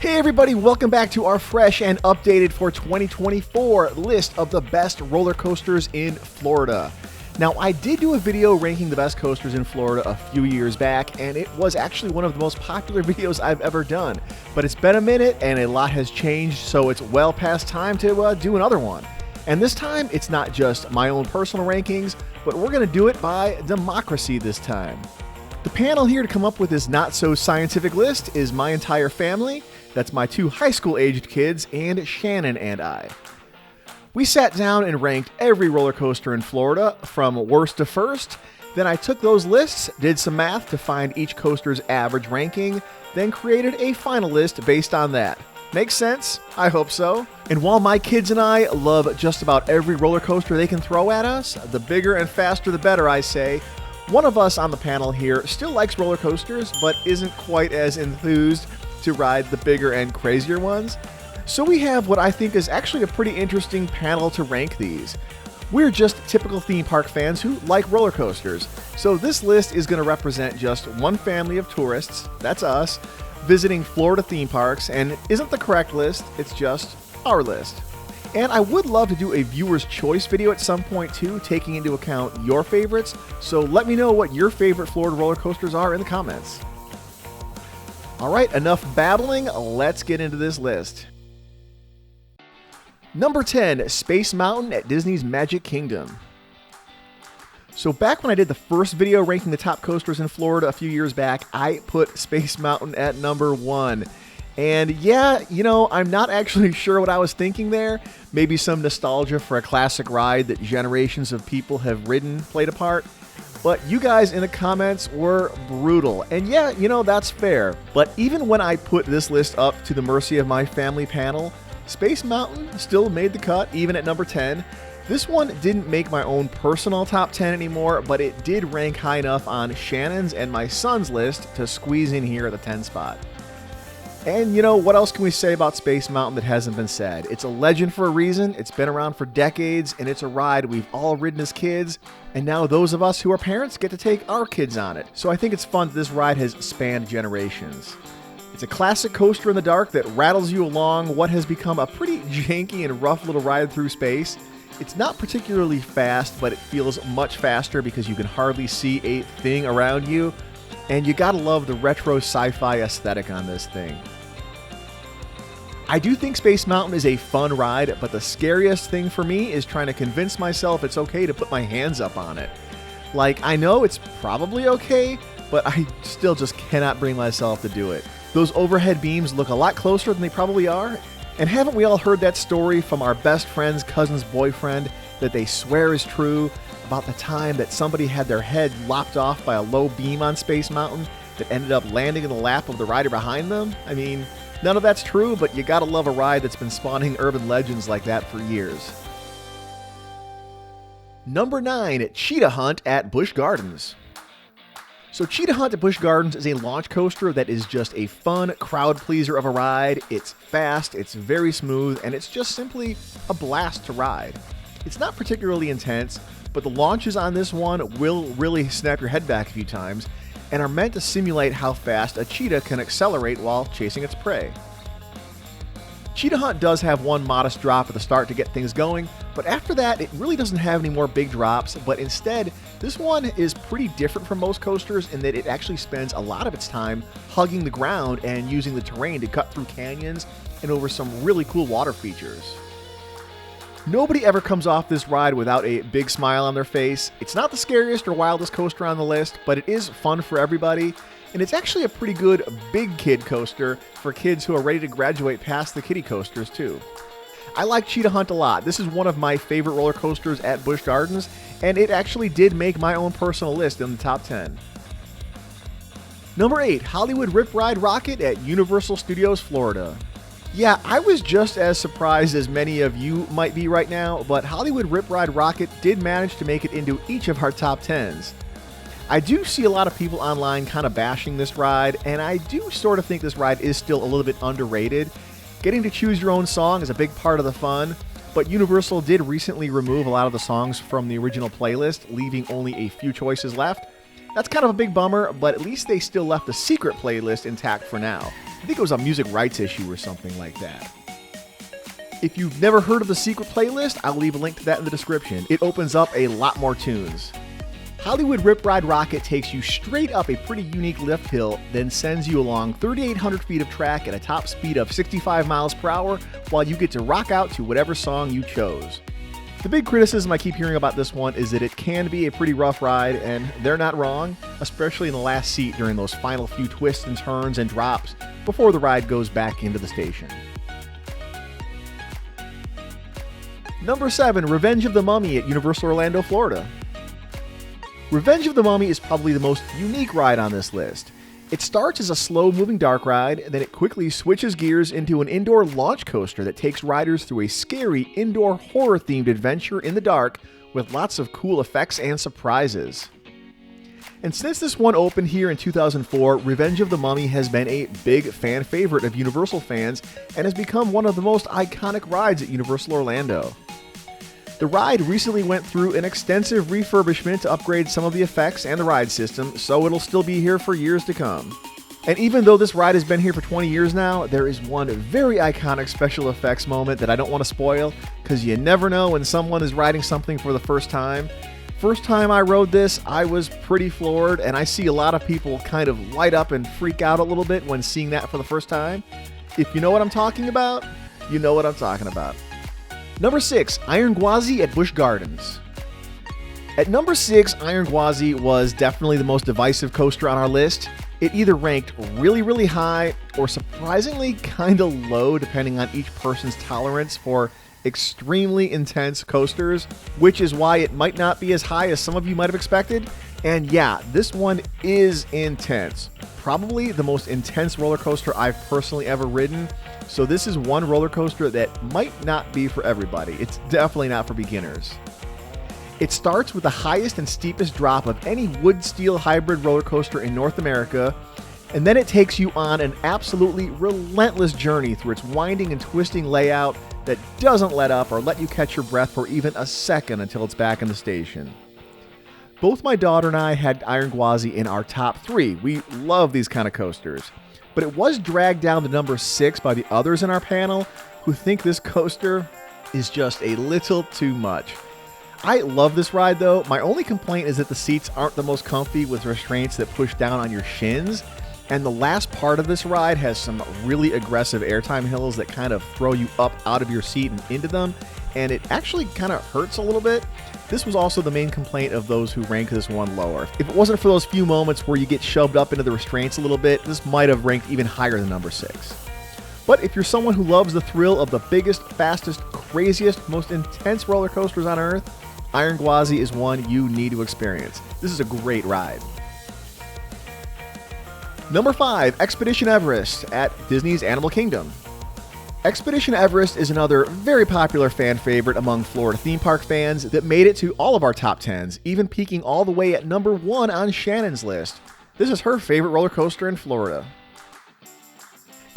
Hey everybody, welcome back to our fresh and updated for 2024 list of the best roller coasters in Florida. Now, I did do a video ranking the best coasters in Florida a few years back, and it was actually one of the most popular videos I've ever done. But it's been a minute, and a lot has changed, so it's well past time to do another one. And this time, it's not just my own personal rankings, but we're going to do it by democracy this time. The panel here to come up with this not-so-scientific list is my entire family. That's my two high school-aged kids, and Shannon and I. We sat down and ranked every roller coaster in Florida from worst to first. Then I took those lists, did some math to find each coaster's average ranking, then created a final list based on that. Makes sense? I hope so. And while my kids and I love just about every roller coaster they can throw at us, the bigger and faster the better, I say, one of us on the panel here still likes roller coasters, but isn't quite as enthused to ride the bigger and crazier ones. So we have what I think is actually a pretty interesting panel to rank these. We're just typical theme park fans who like roller coasters. So this list is going to represent just one family of tourists, that's us, visiting Florida theme parks, and it isn't the correct list, it's just our list. And I would love to do a viewer's choice video at some point too, taking into account your favorites, so let me know what your favorite Florida roller coasters are in the comments. Alright, enough babbling, let's get into this list. Number 10, Space Mountain at Disney's Magic Kingdom. So back when I did the first video ranking the top coasters in Florida a few years back, I put Space Mountain at number 1. And yeah, I'm not actually sure what I was thinking there. Maybe some nostalgia for a classic ride that generations of people have ridden played a part. But you guys in the comments were brutal. And yeah, that's fair. But even when I put this list up to the mercy of my family panel, Space Mountain still made the cut, even at number 10. This one didn't make my own personal top 10 anymore, but it did rank high enough on Shannon's and my son's list to squeeze in here at the 10 spot. And what else can we say about Space Mountain that hasn't been said? It's a legend for a reason, it's been around for decades, and it's a ride we've all ridden as kids, and now those of us who are parents get to take our kids on it. So I think it's fun that this ride has spanned generations. It's a classic coaster in the dark that rattles you along what has become a pretty janky and rough little ride through space. It's not particularly fast, but it feels much faster because you can hardly see a thing around you, and you gotta love the retro sci-fi aesthetic on this thing. I do think Space Mountain is a fun ride, but the scariest thing for me is trying to convince myself it's okay to put my hands up on it. Like, I know it's probably okay, but I still just cannot bring myself to do it. Those overhead beams look a lot closer than they probably are, and haven't we all heard that story from our best friend's cousin's boyfriend that they swear is true about the time that somebody had their head lopped off by a low beam on Space Mountain that ended up landing in the lap of the rider behind them? I mean, none of that's true, but you gotta love a ride that's been spawning urban legends like that for years. Number 9, Cheetah Hunt at Busch Gardens. So Cheetah Hunt at Busch Gardens is a launch coaster that is just a fun crowd pleaser of a ride. It's fast, it's very smooth, and it's just simply a blast to ride. It's not particularly intense, but the launches on this one will really snap your head back a few times, and are meant to simulate how fast a cheetah can accelerate while chasing its prey. Cheetah Hunt does have one modest drop at the start to get things going, but after that it really doesn't have any more big drops, but instead this one is pretty different from most coasters in that it actually spends a lot of its time hugging the ground and using the terrain to cut through canyons and over some really cool water features. Nobody ever comes off this ride without a big smile on their face. It's not the scariest or wildest coaster on the list, but it is fun for everybody, and it's actually a pretty good big kid coaster for kids who are ready to graduate past the kiddie coasters too. I like Cheetah Hunt a lot. This is one of my favorite roller coasters at Busch Gardens, and it actually did make my own personal list in the top 10. Number 8, Hollywood Rip Ride Rocket at Universal Studios Florida. Yeah, I was just as surprised as many of you might be right now, but Hollywood Rip Ride Rocket did manage to make it into each of our top 10s. I do see a lot of people online kind of bashing this ride, and I do sort of think this ride is still a little bit underrated. Getting to choose your own song is a big part of the fun, but Universal did recently remove a lot of the songs from the original playlist, leaving only a few choices left. That's kind of a big bummer, but at least they still left the secret playlist intact for now. I think it was a music rights issue or something like that. If you've never heard of the secret playlist, I'll leave a link to that in the description. It opens up a lot more tunes. Hollywood Rip Ride Rocket takes you straight up a pretty unique lift hill, then sends you along 3,800 feet of track at a top speed of 65 miles per hour while you get to rock out to whatever song you chose. The big criticism I keep hearing about this one is that it can be a pretty rough ride, and they're not wrong, especially in the last seat during those final few twists and turns and drops before the ride goes back into the station. Number 7, Revenge of the Mummy at Universal Orlando, Florida. Revenge of the Mummy is probably the most unique ride on this list. It starts as a slow-moving dark ride, then it quickly switches gears into an indoor launch coaster that takes riders through a scary indoor horror-themed adventure in the dark with lots of cool effects and surprises. And since this one opened here in 2004, Revenge of the Mummy has been a big fan favorite of Universal fans and has become one of the most iconic rides at Universal Orlando. The ride recently went through an extensive refurbishment to upgrade some of the effects and the ride system, so it'll still be here for years to come. And even though this ride has been here for 20 years now, there is one very iconic special effects moment that I don't want to spoil, because you never know when someone is riding something for the first time. First time I rode this, I was pretty floored, and I see a lot of people kind of light up and freak out a little bit when seeing that for the first time. If you know what I'm talking about, you know what I'm talking about. Number 6, Iron Gwazi at Busch Gardens. At number 6, Iron Gwazi was definitely the most divisive coaster on our list. It either ranked really, really high or surprisingly kind of low depending on each person's tolerance for extremely intense coasters, which is why it might not be as high as some of you might have expected. And yeah, this one is intense. Probably the most intense roller coaster I've personally ever ridden. So this is one roller coaster that might not be for everybody. It's definitely not for beginners. It starts with the highest and steepest drop of any wood-steel hybrid roller coaster in North America, and then it takes you on an absolutely relentless journey through its winding and twisting layout that doesn't let up or let you catch your breath for even a second until it's back in the station. Both my daughter and I had Iron Gwazi in our top 3. We love these kind of coasters. But it was dragged down to number 6 by the others in our panel who think this coaster is just a little too much. I love this ride though. My only complaint is that the seats aren't the most comfy with restraints that push down on your shins. And the last part of this ride has some really aggressive airtime hills that kind of throw you up out of your seat and into them. And it actually kind of hurts a little bit. This was also the main complaint of those who rank this one lower. If it wasn't for those few moments where you get shoved up into the restraints a little bit, this might have ranked even higher than number 6. But if you're someone who loves the thrill of the biggest, fastest, craziest, most intense roller coasters on Earth, Iron Gwazi is one you need to experience. This is a great ride. Number 5, Expedition Everest at Disney's Animal Kingdom. Expedition Everest is another very popular fan favorite among Florida theme park fans that made it to all of our top 10s, even peaking all the way at number 1 on Shannon's list. This is her favorite roller coaster in Florida.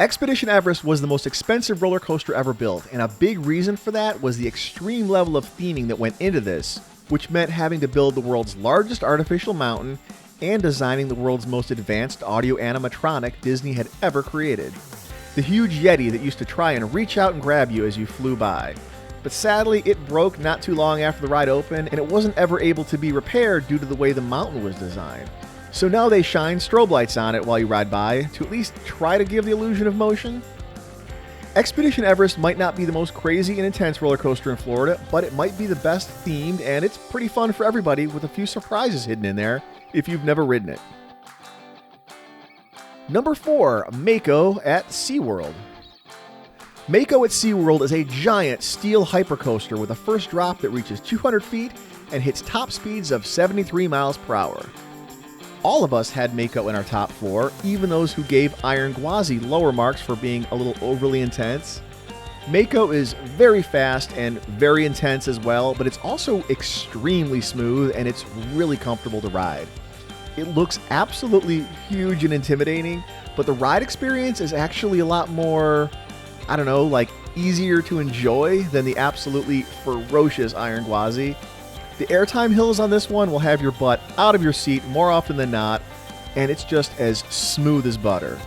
Expedition Everest was the most expensive roller coaster ever built, and a big reason for that was the extreme level of theming that went into this, which meant having to build the world's largest artificial mountain and designing the world's most advanced audio animatronic Disney had ever created. The huge Yeti that used to try and reach out and grab you as you flew by. But sadly, it broke not too long after the ride opened, and it wasn't ever able to be repaired due to the way the mountain was designed. So now they shine strobe lights on it while you ride by to at least try to give the illusion of motion. Expedition Everest might not be the most crazy and intense roller coaster in Florida, but it might be the best themed, and it's pretty fun for everybody with a few surprises hidden in there if you've never ridden it. Number 4, Mako at SeaWorld. Mako at SeaWorld is a giant steel hypercoaster with a first drop that reaches 200 feet and hits top speeds of 73 miles per hour. All of us had Mako in our top 4, even those who gave Iron Gwazi lower marks for being a little overly intense. Mako is very fast and very intense as well, but it's also extremely smooth and it's really comfortable to ride. It looks absolutely huge and intimidating, but the ride experience is actually a lot more, I don't know, like easier to enjoy than the absolutely ferocious Iron Gwazi. The airtime hills on this one will have your butt out of your seat more often than not, and it's just as smooth as butter.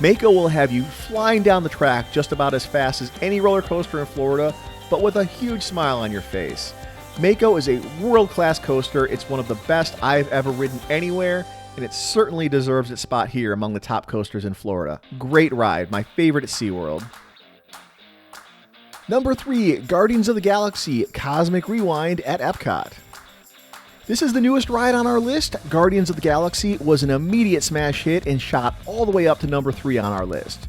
Mako will have you flying down the track just about as fast as any roller coaster in Florida, but with a huge smile on your face. Mako is a world-class coaster. It's one of the best I've ever ridden anywhere, and it certainly deserves its spot here among the top coasters in Florida. Great ride, my favorite at SeaWorld. Number 3, Guardians of the Galaxy Cosmic Rewind at Epcot. This is the newest ride on our list. Guardians of the Galaxy was an immediate smash hit and shot all the way up to number 3 on our list.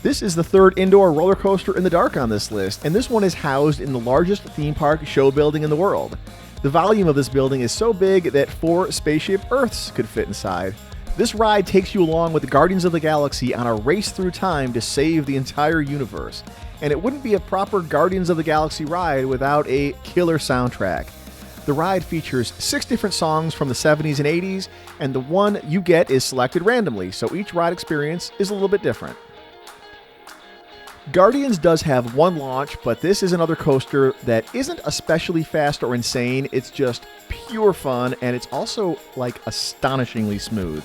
This is the third indoor roller coaster in the dark on this list, and this one is housed in the largest theme park show building in the world. The volume of this building is so big that 4 spaceship Earths could fit inside. This ride takes you along with the Guardians of the Galaxy on a race through time to save the entire universe. And it wouldn't be a proper Guardians of the Galaxy ride without a killer soundtrack. The ride features 6 different songs from the 70s and 80s, and the one you get is selected randomly, so each ride experience is a little bit different. Guardians does have one launch, but this is another coaster that isn't especially fast or insane. It's just pure fun, and it's also like astonishingly smooth.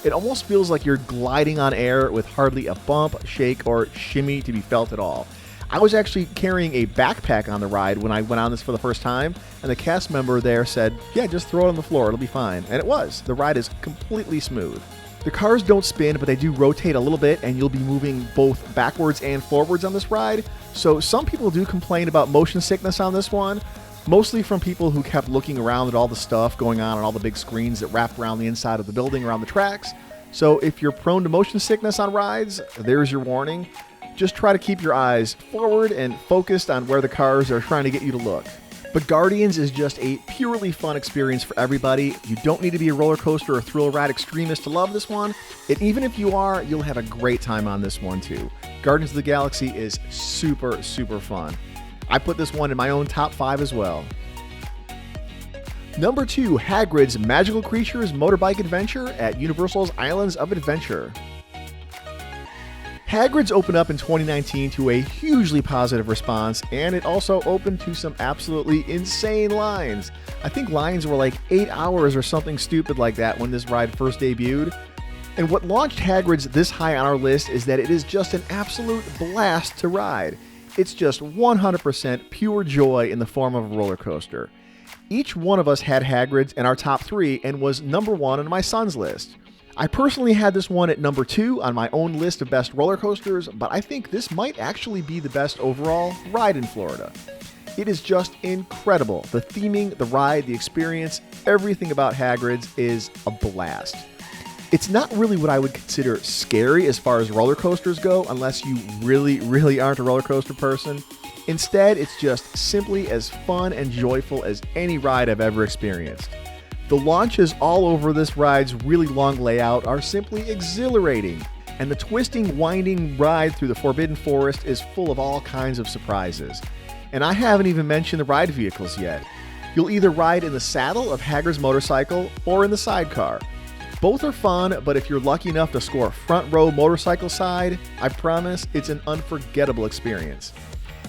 It almost feels like you're gliding on air with hardly a bump, shake, or shimmy to be felt at all. I was actually carrying a backpack on the ride when I went on this for the first time, and the cast member there said, yeah, just throw it on the floor, it'll be fine. And it was. The ride is completely smooth. The cars don't spin, but they do rotate a little bit, and you'll be moving both backwards and forwards on this ride. So some people do complain about motion sickness on this one, mostly from people who kept looking around at all the stuff going on all the big screens that wrap around the inside of the building around the tracks. So if you're prone to motion sickness on rides, there's your warning. Just try to keep your eyes forward and focused on where the cars are trying to get you to look. But Guardians is just a purely fun experience for everybody. You don't need to be a roller coaster or thrill ride extremist to love this one. And even if you are, you'll have a great time on this one too. Guardians of the Galaxy is super, super fun. I put this one in my own top 5 as well. Number 2, Hagrid's Magical Creatures Motorbike Adventure at Universal's Islands of Adventure. Hagrids opened up in 2019 to a hugely positive response, and it also opened to some absolutely insane lines. I think lines were like 8 hours or something stupid like that when this ride first debuted. And what launched Hagrids this high on our list is that it is just an absolute blast to ride. It's just 100% pure joy in the form of a roller coaster. Each one of us had Hagrids in our top 3 and was number 1 on my son's list. I personally had this one at number 2 on my own list of best roller coasters, but I think this might actually be the best overall ride in Florida. It is just incredible. The theming, the ride, the experience, everything about Hagrids is a blast. It's not really what I would consider scary as far as roller coasters go, unless you really aren't a roller coaster person. Instead, it's just simply as fun and joyful as any ride I've ever experienced. The launches all over this ride's really long layout are simply exhilarating, and the twisting, winding ride through the Forbidden Forest is full of all kinds of surprises. And I haven't even mentioned the ride vehicles yet. You'll either ride in the saddle of Hagrid's motorcycle or in the sidecar. Both are fun, but if you're lucky enough to score a front row motorcycle side, I promise it's an unforgettable experience.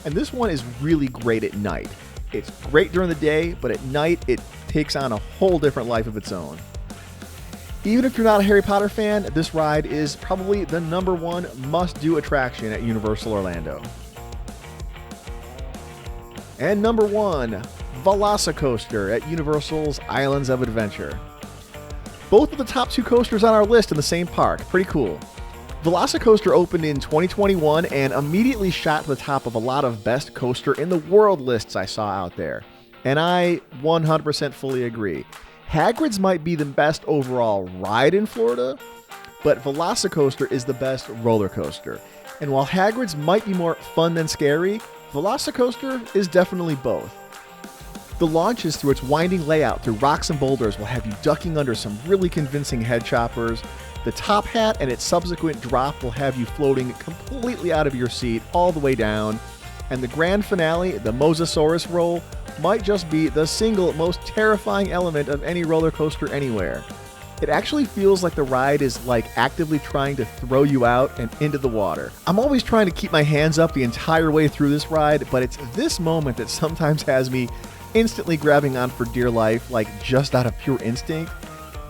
And this one is really great at night. It's great during the day, but at night it takes on a whole different life of its own. Even if you're not a Harry Potter fan, this ride is probably the number 1 must-do attraction at Universal Orlando. And number 1, Velocicoaster at Universal's Islands of Adventure. Both of the top 2 coasters on our list in the same park. Pretty cool. Velocicoaster opened in 2021 and immediately shot to the top of a lot of best coaster in the world lists I saw out there. And I 100% fully agree. Hagrid's might be the best overall ride in Florida, but Velocicoaster is the best roller coaster. And while Hagrid's might be more fun than scary, Velocicoaster is definitely both. The launches through its winding layout through rocks and boulders will have you ducking under some really convincing head choppers. The top hat and its subsequent drop will have you floating completely out of your seat all the way down. And the grand finale, the Mosasaurus roll, might just be the single most terrifying element of any roller coaster anywhere. It actually feels like the ride is actively trying to throw you out and into the water. I'm always trying to keep my hands up the entire way through this ride, but it's this moment that sometimes has me instantly grabbing on for dear life, just out of pure instinct.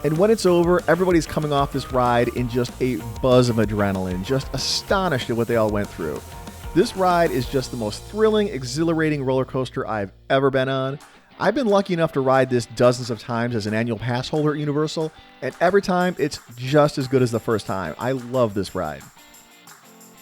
And when it's over, everybody's coming off this ride in just a buzz of adrenaline, just astonished at what they all went through. This ride is just the most thrilling, exhilarating roller coaster I've ever been on. I've been lucky enough to ride this dozens of times as an annual pass holder at Universal, and every time it's just as good as the first time. I love this ride.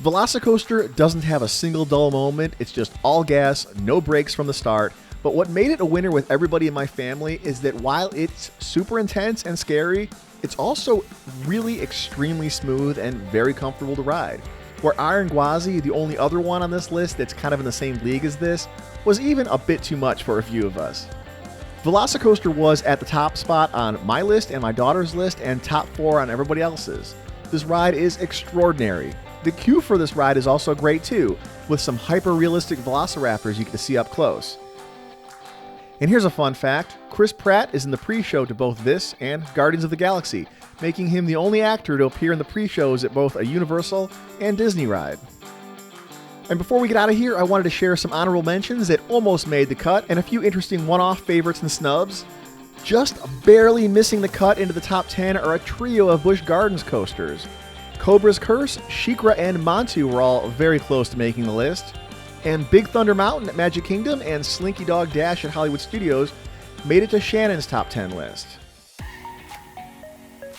Velocicoaster doesn't have a single dull moment. It's just all gas, no brakes from the start. But what made it a winner with everybody in my family is that while it's super intense and scary, it's also really extremely smooth and very comfortable to ride. Where Iron Gwazi, the only other one on this list that's kind of in the same league as this, was even a bit too much for a few of us. Velocicoaster was at the top spot on my list and my daughter's list, and top 4 on everybody else's. This ride is extraordinary. The queue for this ride is also great too, with some hyper-realistic velociraptors you get to see up close. And here's a fun fact, Chris Pratt is in the pre-show to both this and Guardians of the Galaxy, making him the only actor to appear in the pre-shows at both a Universal and Disney ride. And before we get out of here, I wanted to share some honorable mentions that almost made the cut and a few interesting one-off favorites and snubs. Just barely missing the cut into the top 10 are a trio of Busch Gardens coasters. Cobra's Curse, Shikra, and Montu were all very close to making the list. And Big Thunder Mountain at Magic Kingdom and Slinky Dog Dash at Hollywood Studios made it to Shannon's top 10 list.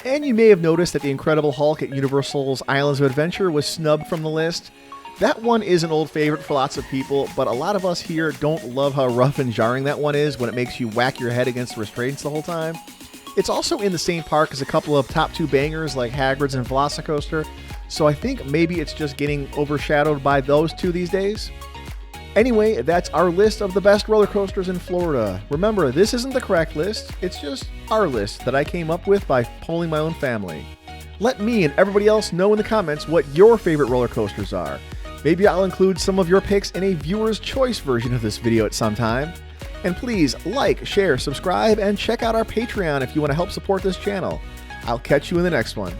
And you may have noticed that the Incredible Hulk at Universal's Islands of Adventure was snubbed from the list. That one is an old favorite for lots of people, but a lot of us here don't love how rough and jarring that one is when it makes you whack your head against the restraints the whole time. It's also in the same park as a couple of top 2 bangers like Hagrids and Velocicoaster, so I think maybe it's just getting overshadowed by those two these days. Anyway, that's our list of the best roller coasters in Florida. Remember, this isn't the correct list, it's just our list that I came up with by polling my own family. Let me and everybody else know in the comments what your favorite roller coasters are. Maybe I'll include some of your picks in a viewer's choice version of this video at some time. And please like, share, subscribe, and check out our Patreon if you want to help support this channel. I'll catch you in the next one.